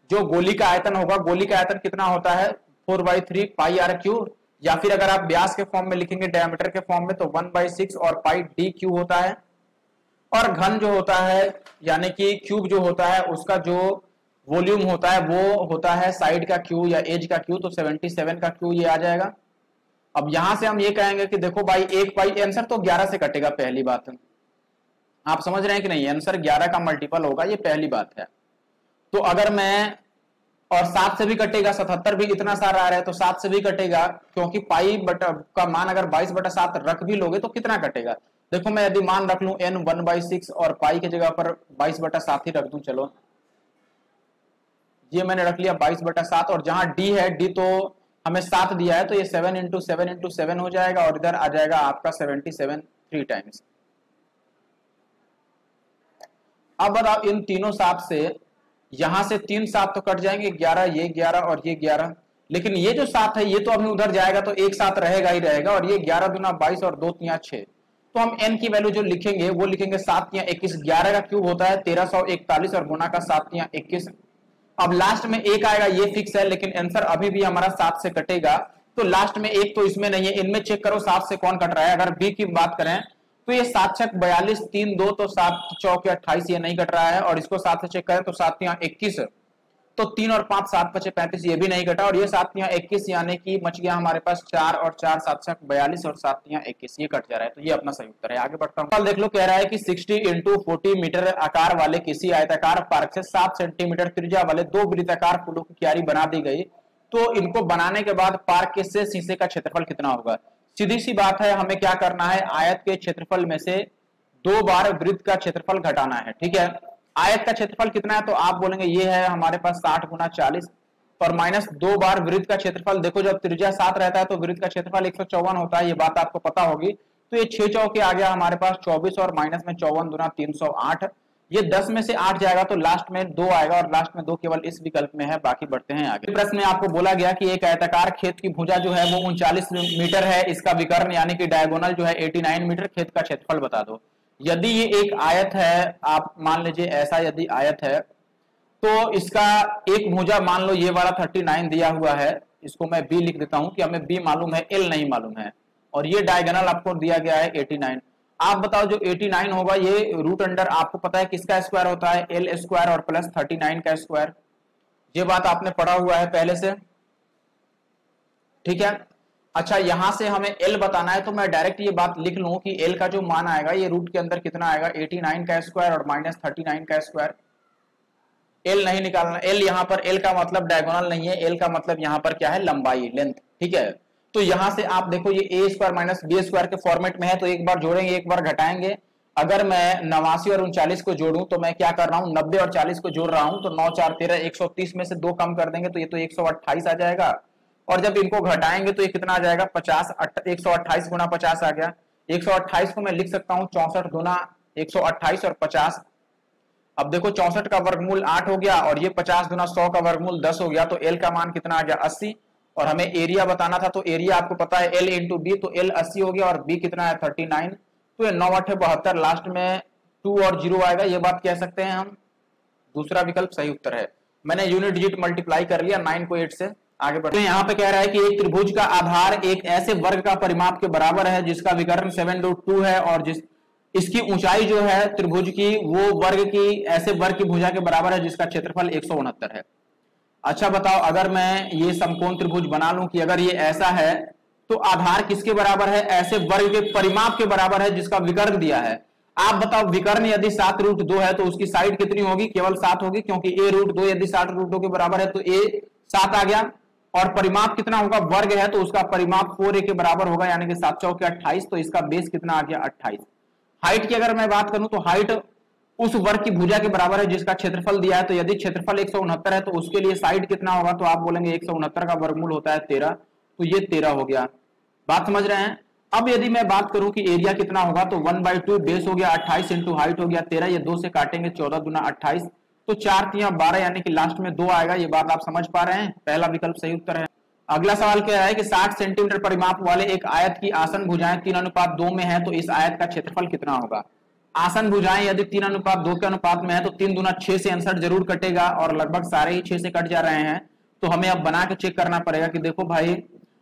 जो गोली का आयतन होगा, गोली का आयतन कितना होता है 4/3 पाई आर क्यू, या फिर अगर आप व्यास के फॉर्म में लिखेंगे डायमीटर के फॉर्म में तो 1/6 और पाई डी क्यू होता है। और घन जो होता है यानी कि क्यूब जो होता है उसका जो वॉल्यूम होता है वो होता है साइड का क्यू या एज का क्यू, तो 77 का क्यू ये आ जाएगा। अब यहां से हम ये कहेंगे कि देखो भाई एक पाई, आंसर तो 11 से कटेगा, पहली बात आप समझ रहे हैं कि नहीं, आंसर 11 का मल्टीपल होगा, ये पहली बात है। तो अगर मैं, और 7 से भी कटेगा, 77 भी इतना सारा आ रहा है तो 7 से भी कटेगा, क्योंकि पाई बटा का मान अगर 22/7 रख भी लोगे तो कितना कटेगा। देखो मैं यदि मान रख लूं n 1/6 और पाई की जगह पर 22/7 ही रख दूं, चलो ये मैंने रख लिया 22/7, और जहां d है, d तो हमें 7 दिया है तो ये 7 × 7 × 7 हो जाएगा, और इधर आ जाएगा आपका 77 3 टाइम्स। अब बताओ इन तीनों 7 से, यहां से 3 7 तो कट जाएंगे, 11, ये 11 और ये 11, लेकिन ये जो 7 है ये तो अभी उधर जाएगा तो एक 7 रहेगा ही रहेगा, और ये 11 दूना 22 और 2 3 6, तो हम n की वैल्यू जो लिखेंगे वो लिखेंगे 7 3 21, 11 का क्यूब होता है 1341 और गुना का 7 3 21। अब लास्ट में एक आएगा, ये फिक्स है, लेकिन आंसर अभी भी हमारा 7 से कटेगा, तो लास्ट में एक तो इसमें नहीं है, इनमें चेक करो 7 से कौन कट रहा है। अगर बी की बात करें तो ये 7 6 42 3 2, तो 7 चौक 28 ये नहीं कट रहा है, और इसको 7 से चेक करें तो 7 3 21, तो 3 और 5 7 5 35 ये भी नहीं कटा, और ये 7 3 21 यानी कि बच गया हमारे पास 4 और 4 7 6 42 और 7 3 21 ये कट जा रहा है, तो ये अपना सही उत्तर है। आगे बढ़ता हूं, देख लो, कह रहा है कि 60 × 40 मीटर आकार वाले किसी आयताकार पार्क से 7 सेंटीमीटर त्रिज्या वाले दो वृत्ताकार फूलों की क्यारी बना दी गई, तो इनको बनाने के बाद पार्क के से शीशे का क्षेत्रफल कितना होगा। सीधी सी बात है, हमें क्या करना है, आयत के क्षेत्रफल में से 2 बार वृत्त का क्षेत्रफल घटाना है। ठीक है, आयत का क्षेत्रफल कितना है, तो आप बोलेंगे ये है हमारे पास 60 × 40, और माइनस 2 बार वृत्त का क्षेत्रफल। देखो जब त्रिज्या 7 रहता है तो वृत्त का क्षेत्रफल 154 होता है, ये बात आपको पता होगी, तो ये 6 चौके आ गया हमारे पास 24, और माइनस में 54 दूना 308, ये 10 में से 8 जाएगा तो लास्ट में 2 आएगा, और लास्ट में 2 केवल इस विकल्प में है। बाकी बढ़ते हैं आगे। प्रश्न में आपको बोला गया कि एक आयताकार खेत की भुजा जो है वो 39 मीटर है, इसका विकर्ण यानी कि डायगोनल जो है 89 मीटर, खेत का क्षेत्रफल बता दो। यदि ये एक आयत है, आप मान लीजिए ऐसा यदि आयत है, तो इसका एक भुजा मान लो ये वाला 39 दिया हुआ है, इसको मैं बी लिख देता हूं कि हमें बी मालूम है, एल नहीं मालूम है, और ये डायगोनल आपको दिया गया है 89। आप बताओ जो 89 होगा ये रूट अंडर आपको पता है किसका स्क्वायर होता है, एल स्क्वायर और प्लस 39 का स्क्वायर, ये बात आपने पढ़ा हुआ है पहले से। ठीक है, अच्छा यहां से हमें एल बताना है, तो मैं डायरेक्ट ये बात लिख लूं कि एल का जो मान आएगा ये रूट के अंदर कितना आएगा, 89 का स्क्वायर और माइनस 39 का स्क्वायर। एल नहीं निकालना, एल यहां पर एल का मतलब डायगोनल नहीं है, एल का मतलब यहां पर क्या है, लंबाई, लेंथ। ठीक है, तो यहां से आप देखो ये A square minus B square के फॉर्मेट में है, तो एक बार जोड़ेंगे एक बार घटाएंगे। अगर मैं 89 और 39 को जोड़ूं तो मैं क्या कर रहा हूं, 90 और 40 को जोड़ रहा हूं, तो 9 4 13 130 में से 2 कम कर देंगे तो ये तो 128 आ जाएगा, और जब इनको घटाएंगे तो ये कितना आ जाएगा 50, 128 गुना 50 आ गया। 128 को मैं लिख सकता हूं 64 गुना 128 और 50। अब देखो 64 का वर्गमूल 8 हो गया, और ये 50 गुना 100 का वर्गमूल 10 हो गया, तो एल का मान कितना आ गया 80, और हमें एरिया बताना था, तो एरिया आपको पता है एल इंटू बी, तो एल 80 हो गया, और बी कितना है 39, तो ये 9 8 72, लास्ट में 2 और 0 आएगा, ये बात कह सकते हैं हम। दूसरा विकल्प सही उत्तर है। मैंने यूनिट डिजिट मल्टीप्लाई कर लिया 9 को 8 से। आगे बढ़ते हैं, यहाँ पे कह रहा है कि एक त्रिभुज का आधार एक ऐसे वर्ग का परिमाप के बराबर है जिसका विकर्ण 7√2 है, और जिस इसकी ऊंचाई जो है त्रिभुज की वो वर्ग की ऐसे वर्ग की भुजा के बराबर है जिसका क्षेत्रफल 169 है। अच्छा बताओ, अगर मैं ये समकोण त्रिभुज बना लूं कि अगर ये ऐसा है तो आधार किसके बराबर है, ऐसे वर्ग के परिमाप के बराबर है जिसका विकर्ण दिया है। आप बताओ विकर्ण यदि 7√2 है तो उसकी साइड कितनी होगी, केवल 7 होगी, क्योंकि a√2 यदि 60√2 के बराबर है तो a 7 आ गया। और परिमाप कितना होगा, वर्ग है तो उसका परिमाप 4a के बराबर होगा, यानी कि 7 चौके 28, तो इसका बेस कितना आ गया 28। हाइट की अगर मैं बात करूं तो हाइट उस वर्ग की भुजा के बराबर है जिसका क्षेत्रफल दिया है, तो यदि क्षेत्रफल 169 है तो उसके लिए साइड कितना होगा, तो आप बोलेंगे 169 का वर्गमूल होता है 13, तो ये 13 हो गया। बात समझ रहे हैं। अब यदि मैं बात करूं कि एरिया कितना होगा, तो 1/2 बेस हो गया 28 इंटू हाइट हो गया 13, ये 2 से काटेंगे 14 दूना 28, तो 4 तिया 12, यानी कि लास्ट में 2 आएगा। ये बात आप समझ पा रहे हैं, पहला विकल्प सही उत्तर है। अगला सवाल क्या है कि 60 सेंटीमीटर परिमाप वाले एक आयत की आसन भुजाएं 3:2 में है, तो इस आयत का क्षेत्रफल कितना होगा। आसन भुजाएं यदि 3:2 के अनुपात में है तो 3 दूना 6 से आंसर जरूर कटेगा, और लगभग सारे ही 6 से कट जा रहे हैं, तो हमें अब बना के चेक करना पड़ेगा कि देखो भाई।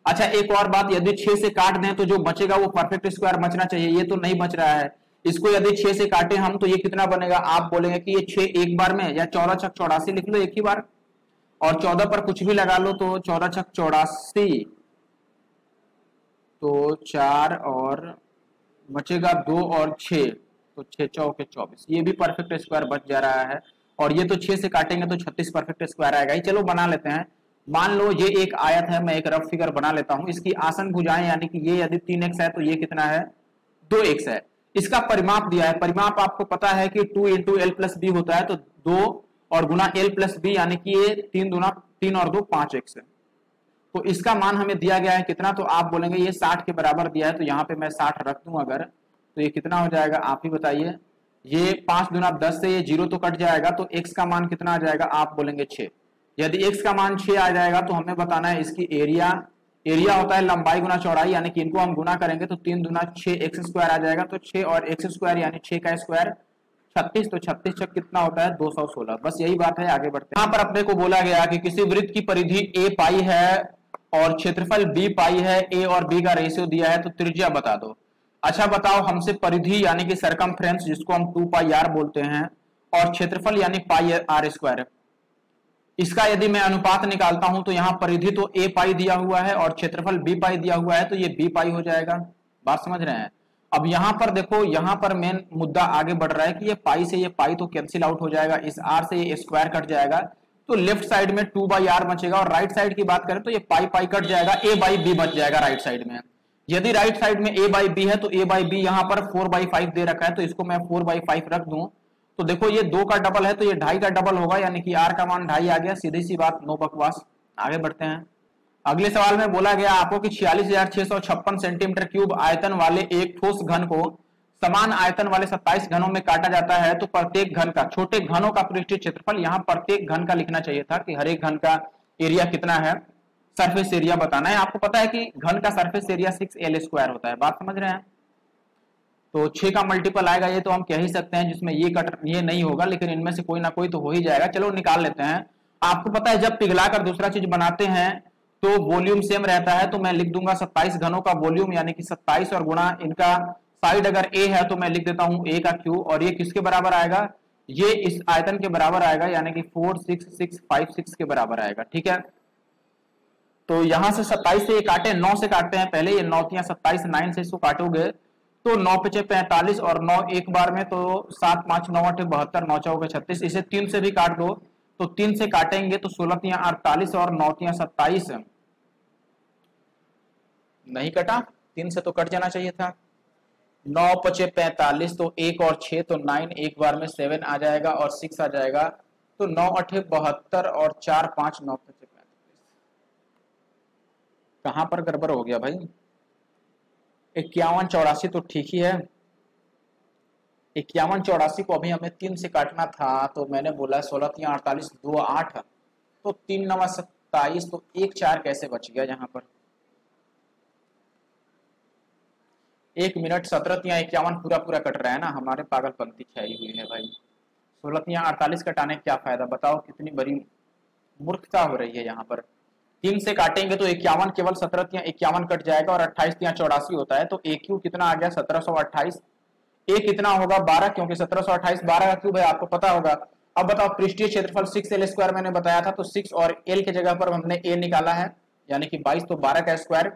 अच्छा एक और बात, यदि 6 से काट दें तो जो बचेगा वो परफेक्ट स्क्वायर बचना चाहिए, ये तो नहीं बच रहा है। इसको यदि 6 से काटे हम तो ये कितना बनेगा, आप बोलेंगे कि ये 6 एक बार में, या 14 छक 84 लिख लो एक ही बार, और 14 पर कुछ भी लगा लो, तो 14 छक 84, तो 4 और बचेगा 2 और 6, तो 6 चौके 24, ये भी परफेक्ट स्क्वायर बच जा रहा है। और ये तो 6 से काटेंगे तो 36 परफेक्ट स्क्वायर आएगा ही। चलो बना लेते हैं। मान लो ये एक आयत है, मैं एक रफ फिगर बना लेता हूं। इसकी आसन भुजाएं यानी कि ये यदि 3x है तो ये कितना है 2x है। इसका परिमाप दिया है, परिमाप आपको पता है कि 2 इंटू एल प्लस बी होता है, तो 2 और गुना एल प्लस बी, यानी कि ये 3 दूना 3 और 2 5x है। तो इसका मान हमें दिया गया है कितना, तो आप बोलेंगे ये 60 के बराबर दिया है, तो यहाँ पे मैं 60 रख दूं अगर, तो ये कितना हो जाएगा आप ही बताइए। ये 5 दूना 10 से ये 0 तो कट जाएगा, तो x का मान कितना आ जाएगा, आप बोलेंगे 6। यदि x का मान 6 आ जाएगा तो हमें बताना है इसकी एरिया। एरिया होता है लंबाई गुना चौड़ाई, यानी कि इनको हम गुना करेंगे तो 3 दूना 6x स्क्वायर आ जाएगा, तो 6 और x स्क्वायर यानी 6 का स्क्वायर 36, तो 36 छक कितना होता है 216। बस यही बात है, आगे बढ़ते हैं। यहाँ पर अपने को बोला गया कि किसी वृत्त की परिधि a पाई है और क्षेत्रफल b पाई है, a और b का रेशियो दिया है, तो त्रिज्या बता दो। अच्छा बताओ, हमसे परिधि यानी कि सरकमफ्रेंस जिसको हम 2 पाई आर बोलते हैं, और क्षेत्रफल यानी पाई आर स्क्वायर, इसका यदि मैं अनुपात निकालता हूं तो यहाँ परिधि तो a पाई दिया हुआ है और क्षेत्रफल b पाई दिया हुआ है, तो ये b पाई हो जाएगा। बात समझ रहे हैं। अब यहाँ पर देखो, यहाँ पर मेन मुद्दा आगे बढ़ रहा है कि ये पाई से ये पाई तो कैंसिल आउट हो जाएगा, इस r से ये स्क्वायर कट जाएगा, तो लेफ्ट साइड में 2/r बचेगा, और राइट साइड की बात करें तो ये पाई पाई कट जाएगा, a/b बच जाएगा राइट साइड में। यदि राइट साइड में a/b है तो a/b यहाँ पर 4/5 दे रखा है, तो इसको मैं 4/5 रख दूं, तो देखो ये 2 का डबल है तो ये 2.5 का डबल होगा, यानी कि r का मान 2.5 आ गया। सीधी सी बात, नो बकवास। आगे बढ़ते हैं। अगले सवाल में बोला गया आपको कि 46,656 सेंटीमीटर क्यूब आयतन वाले एक ठोस घन को समान आयतन वाले 27 घनों में काटा जाता है, तो प्रत्येक घन का, छोटे घनों का पृष्ठीय क्षेत्रफल, यहाँ प्रत्येक घन का लिखना चाहिए था कि हर एक घन का एरिया कितना है, सरफेस एरिया बताना है। आपको पता है कि घन का सरफेस एरिया 6l स्क्वायर होता है। बात समझ रहे हैं। तो 6 का मल्टीपल आएगा, ये तो हम कह ही सकते हैं, जिसमें ये नहीं होगा, लेकिन इनमें से कोई ना कोई तो हो ही जाएगा। चलो निकाल लेते हैं। आपको पता है जब पिघलाकर दूसरा चीज बनाते हैं तो वॉल्यूम सेम रहता है, तो मैं लिख दूंगा 27 घनों का वॉल्यूम, यानी कि 27 और गुणा इनका साइड अगर a है तो मैं लिख देता हूं a का क्यू, और ये किसके बराबर आएगा, ये इस आयतन के बराबर आएगा, यानी कि 46656 के बराबर आएगा। ठीक है, तो यहां से 27 से ये काटे, 9 से काटते हैं पहले, ये 9 तिया 27, 9 से इसको काटोगे तो 9 पचे 45 और 9 एक बार में, तो 7 5 9 8 72, 9 चौके 36। इसे 3 से भी काट दो, तो 3 से काटेंगे तो 16 तिया 48 और 9 तिया 27। नहीं कटा, 3 से तो कट जाना चाहिए था। 9 पचे 45, तो 1 और 6 तो 9, एक बार में 7 आ जाएगा और 6 आ जाएगा, तो 9 8 72 और 4 5 9 पचे 45। कहां पर गड़बड़ हो गया भाई। 51 84 तो ठीक ही है। 51 84 को अभी हमें 3 से काटना था, तो मैंने बोला 16 तिया 48 2 8, तो 3 9 27, तो 1 4 कैसे बच गया यहाँ पर। 1 मिनट 17 तिया 51 पूरा पूरा कट रहा है ना, हमारे पागलपंती छाई हुई है भाई। 16 तिया 48 कटाने क्या फायदा, बताओ कितनी बड़ी मूर्खता हो रही है यहाँ पर। 3 से काटेंगे तो 51 केवल 17 तिया 51 कट जाएगा, और 28 तिया 84 होता है, तो a क्यू कितना आ गया 1728। a कितना होगा 12, क्योंकि 1728 12 का क्यूब है, आपको पता होगा। अब बताओ पृष्ठीय क्षेत्रफल 6l स्क्वायर मैंने बताया था, तो 6 और l की जगह पर हमने a निकाला है, यानी कि 22, तो 12 का स्क्वायर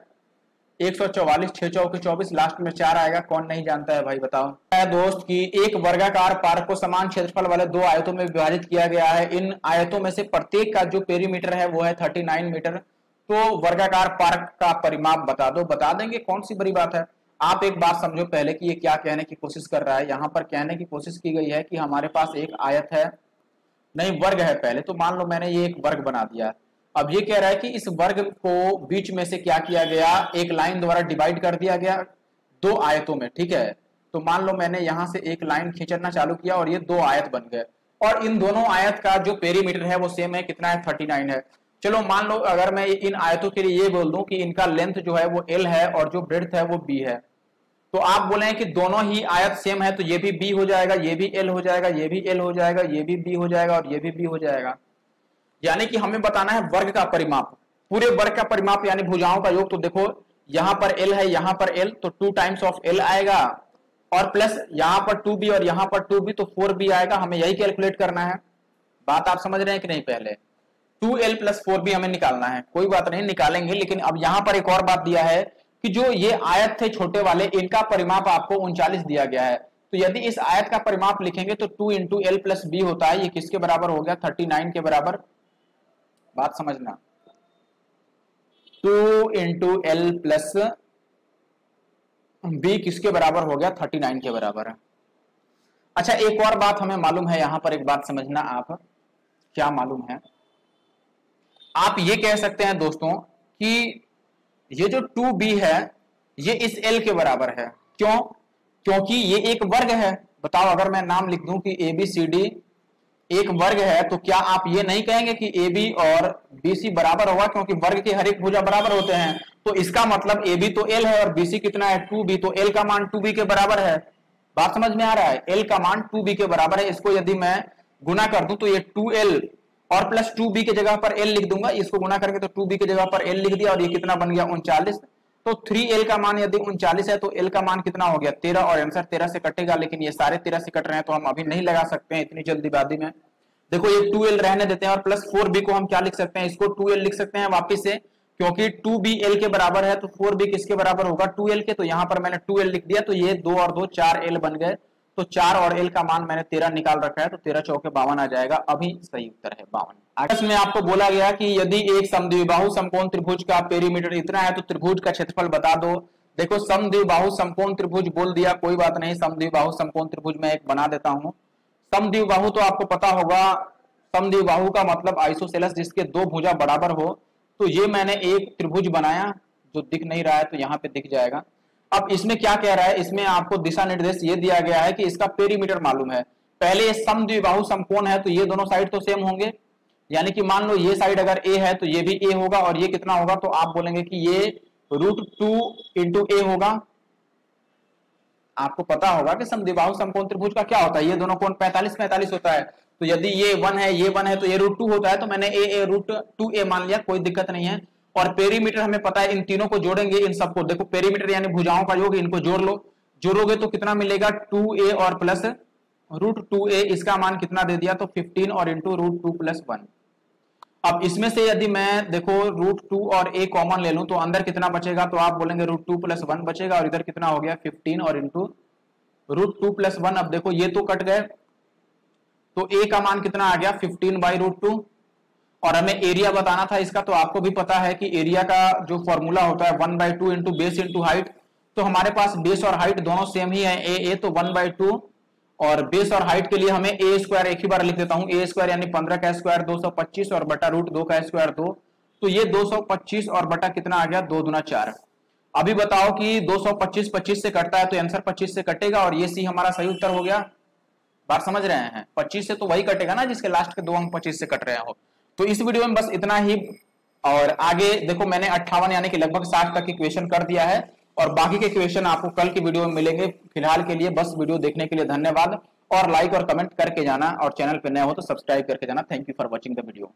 144, 6 चौके 24, लास्ट में 4 आएगा। कौन नहीं जानता है भाई बताओ। है दोस्त कि एक वर्गाकार पार्क को समान क्षेत्रफल वाले 2 आयतों में विभाजित किया गया है। इन आयतों में से प्रत्येक का जो पेरीमीटर है वो है 39 मीटर। तो वर्गाकार पार्क का परिमाप बता दो। बता देंगे, कौन सी बड़ी बात है। आप एक बात समझो पहले कि ये क्या कहने की कोशिश कर रहा है। यहाँ पर कहने की कोशिश की गई है कि हमारे पास एक आयत है, नहीं वर्ग है पहले। तो मान लो मैंने ये एक वर्ग बना दिया। अब ये कह रहा है कि इस वर्ग को बीच में से क्या किया गया, एक लाइन द्वारा डिवाइड कर दिया गया 2 आयतों में, ठीक है। तो मान लो मैंने यहां से एक लाइन खींचना चालू किया और ये 2 आयत बन गए, और इन दोनों आयत का जो पेरीमीटर है वो सेम है, कितना है 39 है। चलो मान लो अगर मैं इन आयतों के लिए ये बोल दूं कि इनका लेंथ जो है वो L है और जो ब्रेड्थ है वो B है, तो आप बोले कि दोनों ही आयत सेम है, तो ये भी B हो जाएगा, ये भी L हो जाएगा, ये भी L हो जाएगा, ये भी B हो जाएगा और ये भी B हो जाएगा। यानी कि हमें बताना है वर्ग का परिमाप, पूरे वर्ग का परिमाप यानी भुजाओं का योग। तो देखो यहां पर L है, यहां पर L, तो 2 टाइम्स ऑफ L आएगा, और प्लस यहां पर 2B और यहां पर 2B, तो 4B आएगा। हमें यही कैलकुलेट करना है। बात आप समझ रहे हैं कि नहीं। पहले 2L प्लस 4B हमें निकालना है। कोई बात नहीं, निकालेंगे, लेकिन अब यहां पर एक और बात दिया है कि जो ये आयत थे छोटे वाले, इनका परिमाप आपको 39 दिया गया है। तो यदि इस आयत का परिमाप लिखेंगे तो 2 इंटू L प्लस B होता है। ये किसके बराबर हो गया, 39 के बराबर। बात समझना, 2 इंटू L प्लस B किसके बराबर हो गया, 39 के बराबर है। अच्छा, एक और बात हमें मालूम है, यहां पर एक बात समझना आप। क्या मालूम है, आप ये कह सकते हैं दोस्तों कि ये जो 2B है ये इस L के बराबर है। क्यों? क्योंकि ये एक वर्ग है। बताओ, अगर मैं नाम लिख दूं कि ABCD एक वर्ग है, तो क्या आप ये नहीं कहेंगे कि AB और BC बराबर होगा, क्योंकि वर्ग के हर एक भुजा बराबर होते हैं। तो इसका मतलब AB तो L है और BC कितना है, 2B, तो L का मान 2B के बराबर है। बात समझ में आ रहा है, L का मान 2B के बराबर है। इसको यदि मैं गुना कर दूं तो ये 2L और प्लस 2B के जगह पर L लिख दूंगा, इसको गुना करके तो 2B के जगह पर L लिख दिया, और ये कितना बन गया, 39। तो 3L का मान यदि 39 है तो L का मान कितना हो गया, 13, और आंसर 13 से कटेगा। लेकिन ये सारे 13 से कट रहे हैं तो हम अभी नहीं लगा सकते हैं इतनी जल्दीबाजी में। देखो ये 2L रहने देते हैं, और प्लस 4B को हम क्या लिख सकते हैं, इसको 2L लिख सकते हैं वापिस से, क्योंकि 2B L के बराबर है, तो 4B किसके बराबर होगा, 2L के। तो यहां पर मैंने 2L लिख दिया, तो ये 2 और 2 4L बन गए। तो 4 और L का मान मैंने 13 निकाल रखा है, तो 13 चौके 52 आ जाएगा। अभी सही उत्तर है 52। आगे में आपको बोला गया कि यदि एक समद्विबाहु समकोण त्रिभुज का पेरीमीटर इतना है तो त्रिभुज का क्षेत्रफल बता दो। देखो समद्विबाहु समकोण त्रिभुज बोल दिया, कोई बात नहीं, समद्विबाहु समकोण त्रिभुज में एक बना देता हूं। समद्विबाहु तो आपको पता होगा, समद्विबाहु का मतलब आइसोसेलेस, जिसके 2 भुजा बराबर हो। तो ये मैंने एक त्रिभुज बनाया जो दिख नहीं रहा है, तो यहाँ पे दिख जाएगा। अब इसमें क्या कह रहा है, इसमें आपको दिशा निर्देश ये दिया गया है कि इसका पेरीमीटर मालूम है। पहले समद्विबाहु समकोण है तो ये दोनों साइड तो सेम होंगे, यानी कि मान लो ये साइड अगर A है तो ये भी A होगा, और ये कितना होगा, तो आप बोलेंगे कि ये √2 इंटू A होगा। आपको पता होगा कि समद्विबाहु समकोण त्रिभुज का क्या होता है, ये दोनों कोण 45-45 होता है। तो यदि ये 1 है, ये 1 है, तो ये √2 होता है। तो मैंने A √2A मान लिया, कोई दिक्कत नहीं है। और पेरीमीटर हमें पता है, इन तीनों को जोड़ेंगे, इन सबको। देखो पेरीमीटर यानी भुजाओं का योग, इनको जोड़ लो। जोड़ोगे तो कितना मिलेगा, 2A और प्लस √2A। इसका मान कितना दे दिया, तो 15 और इंटू √2 + 1। अब इसमें से यदि मैं देखो √2 और A कॉमन ले लूं तो अंदर कितना बचेगा, तो आप बोलेंगे √2 + 1 बचेगा, और इधर कितना हो गया, 15 और इंटू √2 + 1। अब देखो ये तो कट गए, तो A का मान कितना आ गया, 15/√2। और हमें एरिया बताना था इसका, तो आपको भी पता है कि एरिया का जो फॉर्मूला होता है 1/2 इंटू बेस इंटू हाइट। तो हमारे पास बेस और हाइट दोनों सेम ही है, A तो 1/2, और बेस और हाइट के लिए हमें A² एक ही बार लिख देता हूं, A² यानी 15 का स्क्वायर 225 और बटा √2 का स्क्वायर 2। तो ये 225 और बटा कितना आ गया, 2 दूना 4। अभी बताओ कि 225 25 से कटता है तो आंसर 25 से कटेगा, और ये C हमारा सही उत्तर हो गया। बात समझ रहे हैं, 25 से तो वही कटेगा ना जिसके लास्ट के 2 अंक 25 से कट रहे हो। तो इस वीडियो में बस इतना ही, और आगे देखो मैंने 58 यानी कि लगभग 60 तक की क्वेश्चन कर दिया है, और बाकी के क्वेश्चन आपको कल की वीडियो में मिलेंगे। फिलहाल के लिए बस वीडियो देखने के लिए धन्यवाद, और लाइक और कमेंट करके जाना, और चैनल पे नए हो तो सब्सक्राइब करके जाना। Thank you for watching the video.